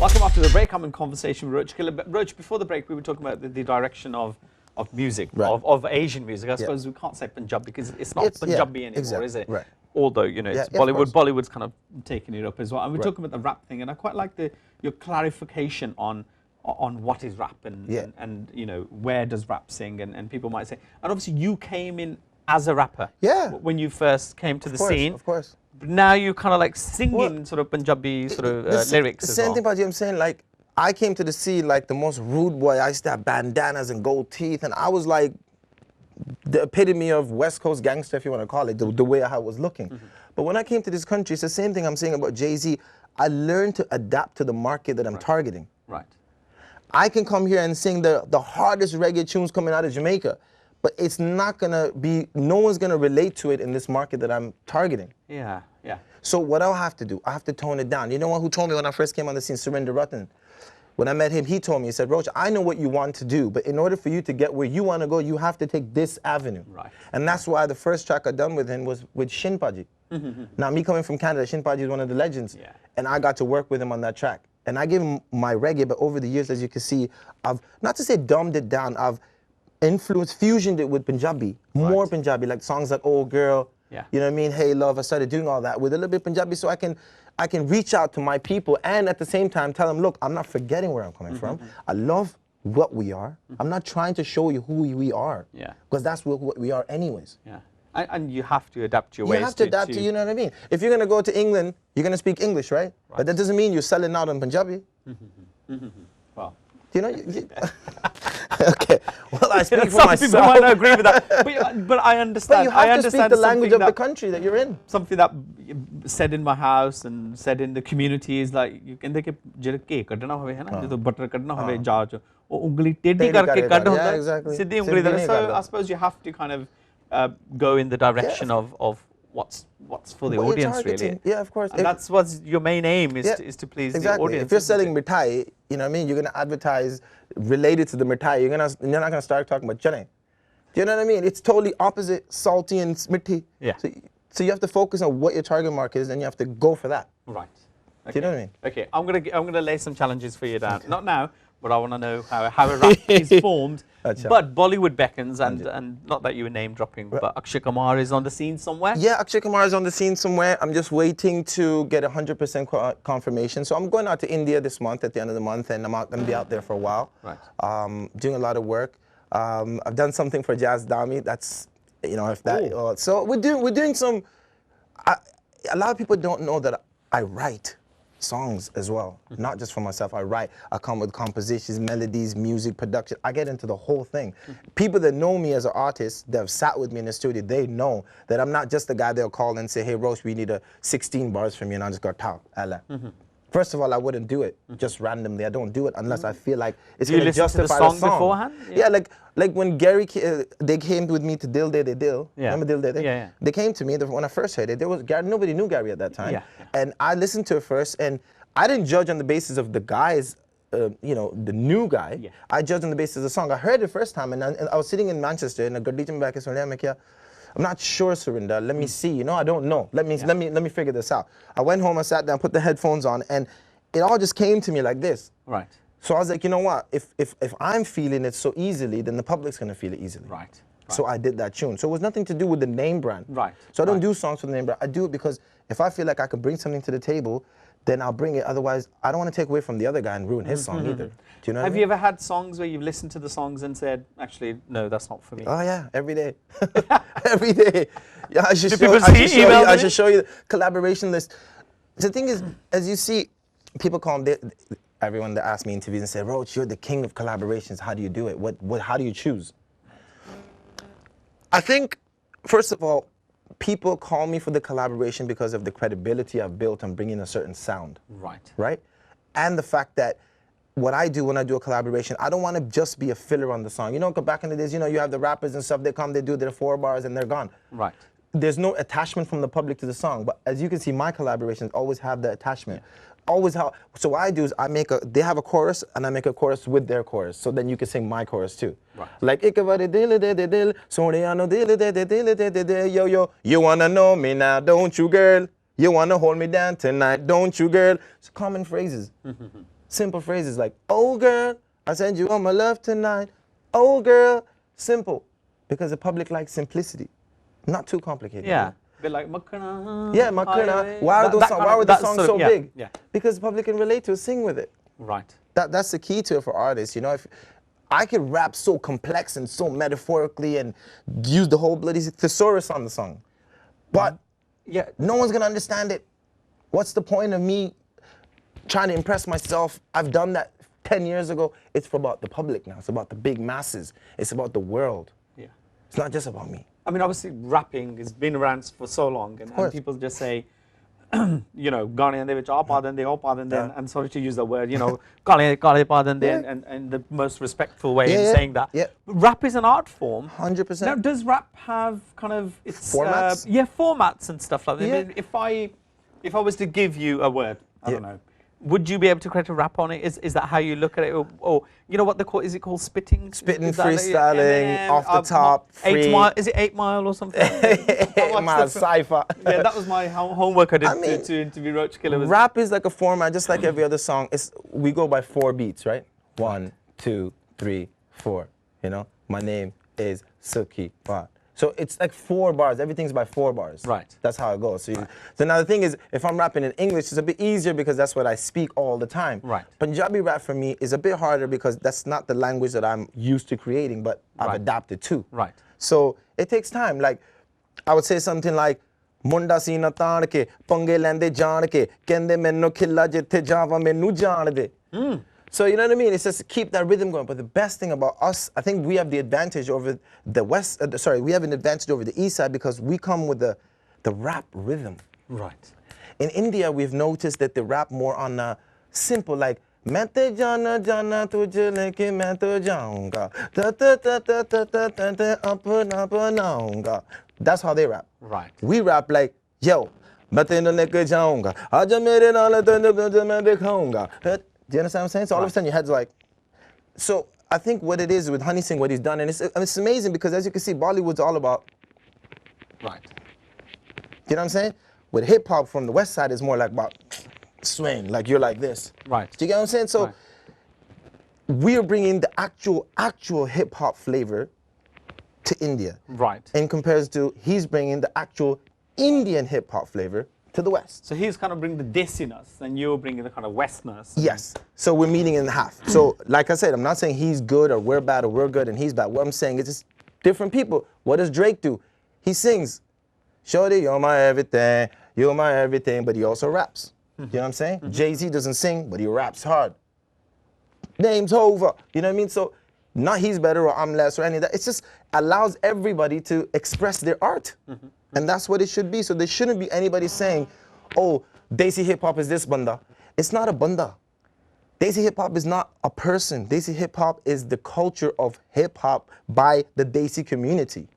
Welcome after the break. I'm in conversation with Roach Killa. But Roach, before the break, we were talking about the direction of music, right. of Asian music. I suppose we can't say Punjabi because it's not Punjabi anymore, exactly. is it? Right. Although, you know, it's Bollywood. Bollywood's kind of taking it up as well. And we're talking about the rap thing, and I quite like your clarification on what is rap and you know, where does rap sing, and people might say, and obviously you came in as a rapper. Yeah. When you first came to the scene. Of course. But now you kind of like singing sort of Punjabi sort of lyrics as well. Same thing about you. I'm saying, like, I came to the scene like the most rude boy. I used to have bandanas and gold teeth, and I was like the epitome of West Coast gangster, if you want to call it, the way I was looking. But when I came to this country, it's the same thing I'm saying about Jay-Z. I learned to adapt to the market that I'm targeting. Right. I can come here and sing the hardest reggae tunes coming out of Jamaica, but it's not gonna be, no one's gonna relate to it in this market that I'm targeting. Yeah, yeah. So what I'll have to do, I have to tone it down. You know what, who told me when I first came on the scene? Surinder Ratan. When I met him, he told me, he said, Roach, I know what you want to do, but in order for you to get where you want to go, you have to take this avenue. Right. And that's why the first track I done with him was with Shinpaji. Now, me coming from Canada, Shinpaji is one of the legends. Yeah. And I got to work with him on that track. And I gave him my reggae, but over the years, as you can see, I've, not to say dumbed it down, I've influenced, fusioned it with Punjabi, more Punjabi, like songs like Old Girl, you know what I mean, Hey Love. I started doing all that with a little bit Punjabi so I can reach out to my people and at the same time tell them, look, I'm not forgetting where I'm coming from. I love what we are. I'm not trying to show you who we are. Yeah. Because that's what we are anyways. Yeah. And you have to adapt your ways. You have to adapt to, you know what I mean? If you're going to go to England, you're going to speak English, right? But that doesn't mean you're selling out in Punjabi. Well, you know, okay. Well, I speak for some myself. people might not agree with that, but I understand. But you have to speak the language of the country that you're in. Something that said in my house and said in the community is like, you can take ਜਿਹੜਾ cake ਕੱਢਣਾ ਹੋਵੇ ਹੈ ਨਾ ਜਦੋਂ butter ਕੱਢਣਾ ਹੋਵੇ jar ਚ ਉਹ ਉਂਗਲੀ ਟੇਢੀ ਕਰਕੇ ਕੱਢ ਹੁੰਦਾ ਸਿੱਧੀ ਉਂਗਲੀ ਦਾ so I suppose you have to kind of go in the direction of what's for the audience really. Yeah, of course. And that's what's your main aim is to please the audience. If you're selling mithai, you know what I mean, you're going to advertise related to the mithai. You're not going to start talking about chane. Do you know what I mean? It's totally opposite salty and mithi. Yeah. So you have to focus on what your target market is and you have to go for that. Right. Okay. Do you know what I mean? Okay, I'm gonna lay some challenges for you down. Not now, but I want to know how a rap is formed. But Bollywood beckons, and not that you were name dropping, but Akshay Kumar is on the scene somewhere. Yeah, Akshay Kumar is on the scene somewhere. I'm just waiting to get 100% confirmation. So I'm going out to India this month at the end of the month, and I'm going to be out there for a while. Right. Doing a lot of work. I've done something for Jazz Dami. That's, you know, if that. So we're doing some. A lot of people don't know that I write songs as well, not just for myself. I write, I come with compositions, melodies, music, production. I get into the whole thing. People that know me as an artist, that have sat with me in the studio, they know that I'm not just the guy they'll call and say, hey, Roach, we need 16 bars from you, and I just go, talk, First of all, I wouldn't do it just randomly. I don't do it unless I feel like it's going to justify the song beforehand. Yeah, like when Gary, they came with me to Dil De De Dil. Yeah. Remember Dil De De? Yeah. They came to me when I first heard it. There was nobody knew Gary at that time. Yeah. And I listened to it first, and I didn't judge on the basis of the guys, you know, the new guy. Yeah. I judged on the basis of the song. I heard it first time, and I was sitting in Manchester, and I'm not sure, Surinder. Let me see. You know, I don't know. Let me figure this out. I went home, I sat down, put the headphones on, and it all just came to me like this. Right. So I was like, you know what? If I'm feeling it so easily, then the public's gonna feel it easily. Right. So I did that tune. So it was nothing to do with the name brand. Right. So I don't do songs for the name brand. I do it because if I feel like I can bring something to the table, then I'll bring it. Otherwise, I don't want to take away from the other guy and ruin his song either. Do you know? Have you ever had songs where you've listened to the songs and said, actually, no, that's not for me? Oh yeah, every day, every day. Yeah, I should show you the collaboration list. The thing is, as you see, people call them. Everyone that asks me in interviews and say, Roach, you're the king of collaborations. How do you do it? How do you choose? I think, first of all, people call me for the collaboration because of the credibility I've built on bringing a certain sound. Right. Right? And the fact that what I do when I do a collaboration, I don't want to just be a filler on the song. You know, back in the days, you know, you have the rappers and stuff, they come, they do their 4 bars and they're gone. Right. There's no attachment from the public to the song. But as you can see, my collaborations always have the attachment. Always how, so what I do is they have a chorus and I make a chorus with their chorus. So then you can sing my chorus too. Right. Like, yo, yo, you wanna know me now, don't you, girl? You wanna hold me down tonight, don't you, girl? It's common phrases. simple phrases like, oh girl, I send you all my love tonight. Oh girl, simple. Because the public likes simplicity. Not too complicated. Yeah. A bit like Makkana. Yeah, Makkana. Why were the songs so big? Yeah. Because the public can relate to it, sing with it. Right. That's the key to it for artists. You know, if I could rap so complex and so metaphorically and use the whole bloody thesaurus on the song, but yeah, no one's gonna understand it. What's the point of me trying to impress myself? I've done that 10 years ago. It's about the public now. It's about the big masses. It's about the world. Yeah. It's not just about me. I mean, obviously, rapping has been around for so long, and people just say, you know, Gane de vich aap aadan de, aap aadan de, I'm sorry to use the word, you know, kale paadan de, and the most respectful way in saying that. Yeah. But rap is an art form. 100%. Now, does rap have kind of its formats? Formats and stuff like that. Yeah. I mean, if I was to give you a word, I don't know, would you be able to create a rap on it? Is that how you look at it? Or you know what they call? Is it called spitting? Spitting, freestyling, off the top, free. 8 Mile. Is it 8 Mile or something? 8 Mile cypher. Yeah, that was my homework I did to interview Roach Killa. Rap is like a format, just like every other song. We go by 4 beats, right? 1, 2, 3, 4. You know, my name is Suki Bar. So it's like 4 bars. Everything's by 4 bars. Right. That's how it goes. So, so now the thing is, if I'm rapping in English, it's a bit easier because that's what I speak all the time. Right. Punjabi rap for me is a bit harder because that's not the language that I'm used to creating, but I've adapted to. Right. So it takes time. Like, I would say something like, Munda seena taan ke, pange lende jaan ke, kende menno khilla jithe jawa menu jaan de. So you know what I mean? It's just keep that rhythm going. But the best thing about us, I think we have the advantage over the west. We have an advantage over the east side because we come with the rap rhythm. Right. In India, we've noticed that they rap more on a simple, like मैं ते जाना जाना तुझे लेके मैं तो जाऊंगा ta ta ta ta ta ta ta ta अपना बनाऊंगा. That's how they rap. Right. We rap like, yo, मैं तेरे लेके जाऊंगा आजा मेरे नाल तुझे मैं दिखाऊंगा. Do you understand what I'm saying? So all of a sudden your head's like, so I think what it is with Honey Singh, what he's done, and it's amazing because as you can see, Bollywood's all about, right. You know what I'm saying? With hip hop from the west side is more like about swing, like you're like this. Right. Do you get what I'm saying? So we're bringing the actual hip hop flavor to India. Right. In comparison to he's bringing the actual Indian hip hop flavor to the West. So he's kind of bringing the desiness and you're bringing the kind of Westness. Yes. So we're meeting in half. So like I said, I'm not saying he's good or we're bad or we're good and he's bad. What I'm saying is just different people. What does Drake do? He sings, Shorty, you're my everything, but he also raps. You know what I'm saying? Jay-Z doesn't sing, but he raps hard. Name's Hova. You know what I mean? So not he's better or I'm less or any of that. It just allows everybody to express their art. And that's what it should be. So there shouldn't be anybody saying, oh, Desi hip hop is this banda. It's not a banda. Desi hip hop is not a person. Desi hip hop is the culture of hip hop by the Desi community.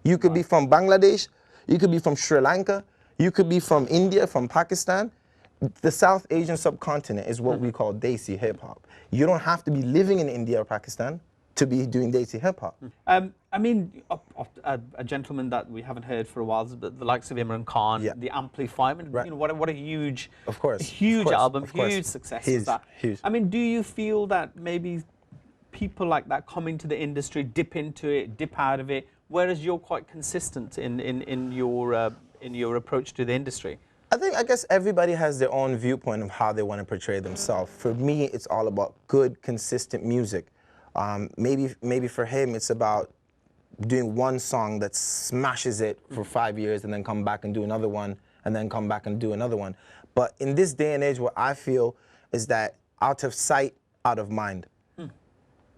You could be from Bangladesh, you could be from Sri Lanka, you could be from India, from Pakistan. The South Asian subcontinent is what we call Desi hip hop. You don't have to be living in India or Pakistan to be doing Desi hip hop. I mean, a gentleman that we haven't heard for a while, the likes of Imran Khan, the Amplify. I mean, you know, what a huge, album, huge success is that. Huge. I mean, do you feel that maybe people like that come into the industry, dip into it, dip out of it, whereas you're quite consistent in your approach to the industry? I guess everybody has their own viewpoint of how they want to portray themselves. For me, it's all about good, consistent music. Maybe for him, it's about doing one song that smashes it for 5 years and then come back and do another one and then come back and do another one. But in this day and age, what I feel is that out of sight, out of mind.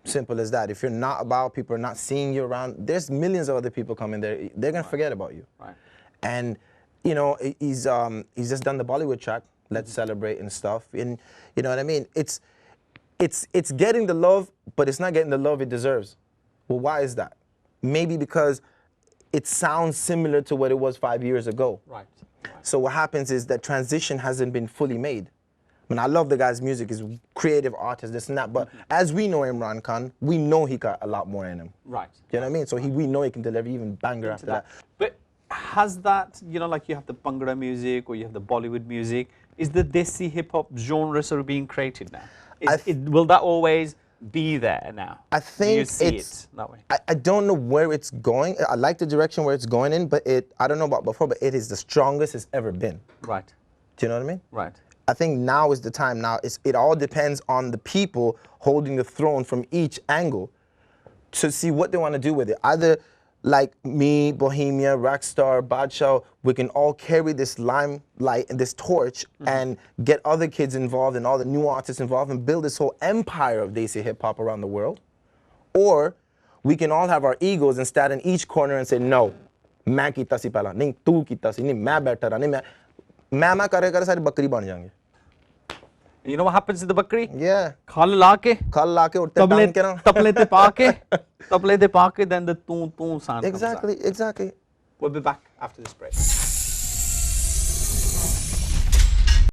Simple as that. If you're not about, people are not seeing you around, there's millions of other people coming there. They're going to forget about you. Right. And, you know, he's just done the Bollywood track, Let's Celebrate and stuff. And, you know what I mean? It's getting the love, but it's not getting the love it deserves. Well, why is that? Maybe because it sounds similar to what it was 5 years ago. Right. So what happens is that transition hasn't been fully made. I mean, I love the guy's music, he's a creative artist, this and that, but as we know Imran Khan, we know he got a lot more in him. Right. You know what I mean? So we know he can deliver even Bhangra after that. But has that, you know, like you have the Bhangra music or you have the Bollywood music, is the Desi hip hop genre sort of being created now? Will that always be there now? I think you see it that way? I don't know where it's going. I like the direction where it's going in, but I don't know about before, but it is the strongest it's ever been. Right. Do you know what I mean? Right. I think now is the time. Now it all depends on the people holding the throne from each angle to see what they want to do with it. Either like me, Bohemia, Rockstar, Badshah, we can all carry this limelight and this torch and get other kids involved and all the new artists involved and build this whole empire of Desi hip hop around the world. Or we can all have our egos and stand in each corner and say, no, मैं कीता सी पहला, नहीं तू कीता सी, नहीं मैं बैठा रहा, नहीं मैं करे सारी बकरी बन जाएंगे. You know what happens to the bakri? Yeah. Khal la ke urte टांग के ना. Taple te pa ke then the tu sound. Exactly. We'll be back after this break.